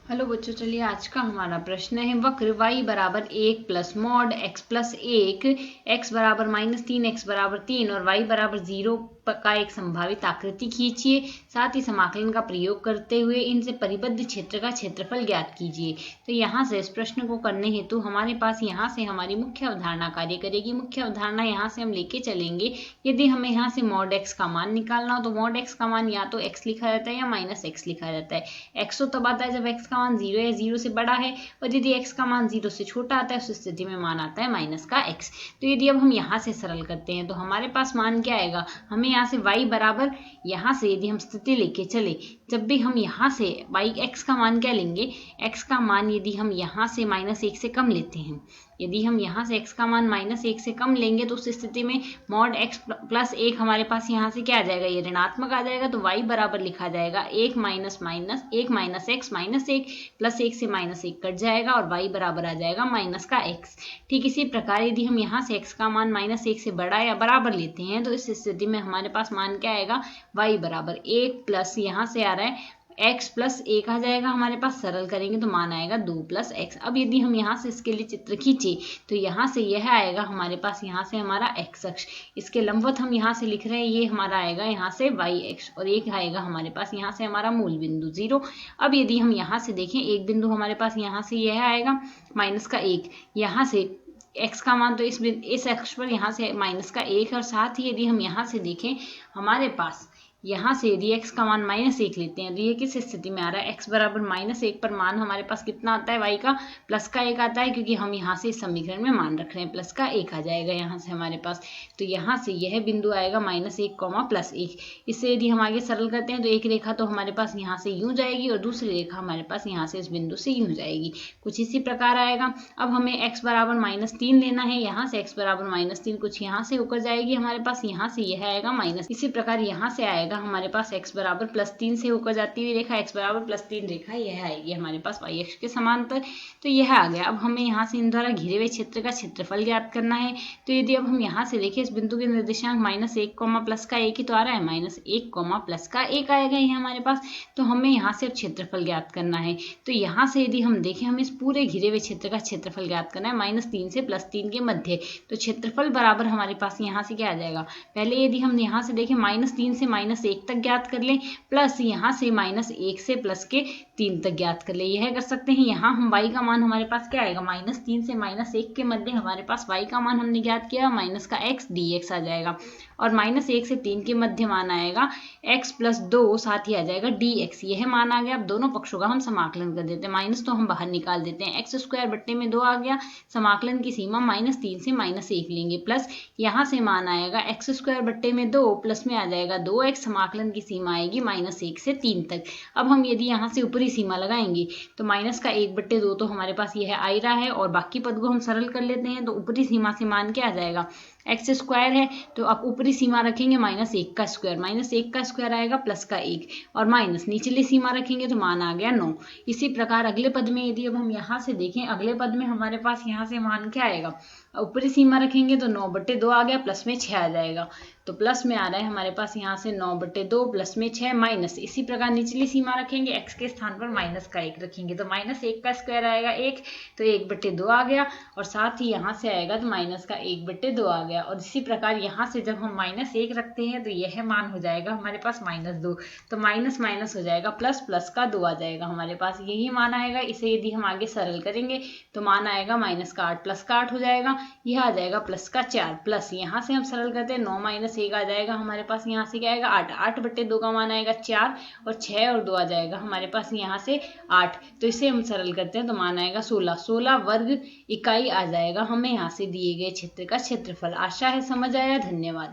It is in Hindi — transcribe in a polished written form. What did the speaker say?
हेलो बच्चों, चलिए आज का हमारा प्रश्न है वक्र y बराबर 1 plus mod x plus 1 x बराबर -3 x बराबर 3 और y बराबर 0 का एक संभावित आकृति खींचिए। साथ ही समाकलन का प्रयोग करते हुए इनसे परिबद्ध क्षेत्र का क्षेत्रफल ज्ञात कीजिए। तो यहाँ से इस प्रश्न को करने हेतु हमारे पास यहाँ से हमारी मुख्य अवधारणा कार्य करेगी। मुख्य अवधारणा यहाँ से हम लेके चलेंगे। यदि हमें यहाँ से मॉड x का मान निकालना हो तो मॉड x का मान या तो x लिखा जाता है या -x लिखा जाता है। x तो तब आता है जब x का मान 0 या 0 से बड़ा है, और यदि x का मान 0 से छोटा आता है उस स्थिति में मान आता है माइनस का x। तो यदि अब हम यहाँ से सरल करते हैं तो हमारे पास मान क्या आएगा, हमें यहाँ से y बराबर, यहाँ से यदि हम स्थिति लेके चले, जब भी हम यहाँ से y x का मान क्या लेंगे, x का मान यदि हम यहाँ से -1 से कम लेते हैं, यदि हम यहाँ से x का मान -1 से कम लेंगे तो उस स्थिति में मॉड x प्लस 1 हमारे पास यहाँ से क्या आ जाएगा, ये ऋणात्मक आ जाएगा। तो y बराबर लिखा जाएगा 1 माइनस x -1 प्लस 1 से -1 कट जाएगा और y बराबर आ जाएगा माइनस का x। ठीक इसी प्रकार यदि हम यहाँ से x का मान -1 से बड़ा या बराबर लेते हैं तो इस स्थिति में हमारे पास मान क्या आएगा, y बराबर 1 प्लस यहाँ से आ रहा है x प्लस 1 आ जाएगा हमारे पास। सरल करेंगे तो मान आएगा 2 प्लस x। अब यदि हम यहाँ से इसके लिए चित्र खींचे तो यहाँ से यह आएगा हमारे पास, यहाँ से हमारा x अक्ष, इसके लंबवत हम यहाँ से लिख रहे हैं, ये हमारा आएगा यहाँ से y अक्ष, और एक आएगा हमारे पास यहाँ से हमारा मूल बिंदु 0। अब यदि हम यहाँ से देखें, एक बिंदु हमारे पास यहाँ से यह आएगा माइनस का 1, यहाँ से x का मान तो इस अक्ष पर यहाँ से माइनस का 1, और साथ ही यदि हम यहाँ से देखें हमारे पास यहाँ से यदि x का मान -1 लेते हैं तो ये किस स्थिति में आ रहा है, x बराबर -1 पर मान हमारे पास कितना आता है, y का प्लस का 1 आता है, क्योंकि हम यहाँ से इस समीकरण में मान रख रहे हैं, प्लस का 1 आ जाएगा यहाँ से हमारे पास। तो यहाँ से यह बिंदु आएगा -1 प्लस 1। इससे यदि हम आगे सरल करते हैं तो एक रेखा तो हमारे पास यहाँ से यूँ जाएगी और दूसरी रेखा हमारे पास यहाँ से इस बिंदु से यूँ जाएगी, कुछ इसी प्रकार आएगा। अब हमें x बराबर -3 लेना है, यहाँ से x बराबर -3 कुछ यहाँ से होकर जाएगी हमारे पास, यहाँ से यह आएगा माइनस। इसी प्रकार यहाँ से आएगा हमारे पास x बराबर +3 से होकर जाती हुई रेखा, x बराबर +3 रेखा यह आएगी हमारे पास y अक्ष के समांतर। तो यह आ गया। अब हमें यहाँ से इन द्वारा घिरे हुए क्षेत्र का क्षेत्रफल ज्ञात करना है। तो यदि अब हम यहाँ से देखें, इस बिंदु के निर्देशांक -1 प्लस का 1 ही तो आ रहा है, -1 प्लस का 1 आएगा ये हमारे पास। तो हमें यहाँ से अब क्षेत्रफल ज्ञात करना है। तो यहाँ से यदि हम देखें, हम इस पूरे घिरे हुए क्षेत्र का क्षेत्रफल ज्ञात करना है -3 से +3 के मध्य। तो क्षेत्रफल बराबर हमारे पास यहाँ से क्या आ जाएगा, पहले यदि हम यहाँ से देखें -3 से -1 तक ज्ञात कर लें, प्लस यहाँ से -1 से प्लस के 3 तक ज्ञात कर ले, यह कर सकते हैं। यहाँ हम y का मान हमारे पास क्या आएगा, -3 से -1 के मध्य हमारे पास y का मान हमने ज्ञात किया माइनस का x dx आ जाएगा, और -1 से 3 के मध्य मान आएगा x प्लस 2, साथ ही आ जाएगा dx, यह मान आ गया। अब दोनों पक्षों का हम समाकलन कर देते हैं, माइनस तो हम बाहर निकाल देते हैं, x² बट्टे में 2 आ गया, समाकलन की सीमा -3 से -1 लेंगे, प्लस यहाँ से मान आएगा x² बट्टे में 2, प्लस में आ जाएगा 2x, समाकलन की सीमा आएगी -1 से 3 तक। अब हम यदि यहाँ से ऊपरी सीमा लगाएंगे तो -1/2 तो हमारे पास यह आ रहा है, और बाकी पद को हम सरल कर लेते हैं। तो ऊपरी सीमा से मान क्या आ जाएगा, x² है, तो आप ऊपरी सीमा रखेंगे -1 का स्क्वायर, -1 का स्क्वायर आएगा प्लस का 1, और माइनस निचली सीमा रखेंगे तो मान आ गया 9। इसी प्रकार अगले पद में यदि अब हम यहाँ से देखें, अगले पद में हमारे पास यहाँ से मान क्या आएगा, ऊपरी सीमा रखेंगे तो 9/2 आ गया, प्लस में 6 आ जाएगा। तो प्लस में आ रहा है हमारे पास यहाँ से 9/2 प्लस में 6 माइनस। इसी प्रकार निचली सीमा रखेंगे, x के स्थान पर -1 रखेंगे तो -1 का स्क्वायर आएगा 1, तो 1/2 आ गया, और साथ ही यहाँ से आएगा तो -1/2 आ गया। और इसी प्रकार यहाँ से जब हम -1 रखते हैं तो यह मान हो जाएगा हमारे पास -2, तो माइनस माइनस हो जाएगा प्लस, प्लस का 2 आ जाएगा हमारे पास, यही मान आएगा। इसे यदि हम आगे सरल करेंगे तो मान आएगा -8 प्लस का 8 हो जाएगा, यह आ जाएगा प्लस का 4, प्लस यहाँ से हम सरल करते हैं 9 - 1 आ जाएगा हमारे पास, यहाँ से क्या आएगा 8, 8/2 का मान आएगा 4, और 6 और 2 आ जाएगा हमारे पास यहाँ से 8। तो इसे हम सरल करते हैं तो मान आएगा 16, 16 वर्ग इकाई आ जाएगा हमें यहाँ से दिए गए क्षेत्र का क्षेत्रफल। आशा है समझ आया, धन्यवाद।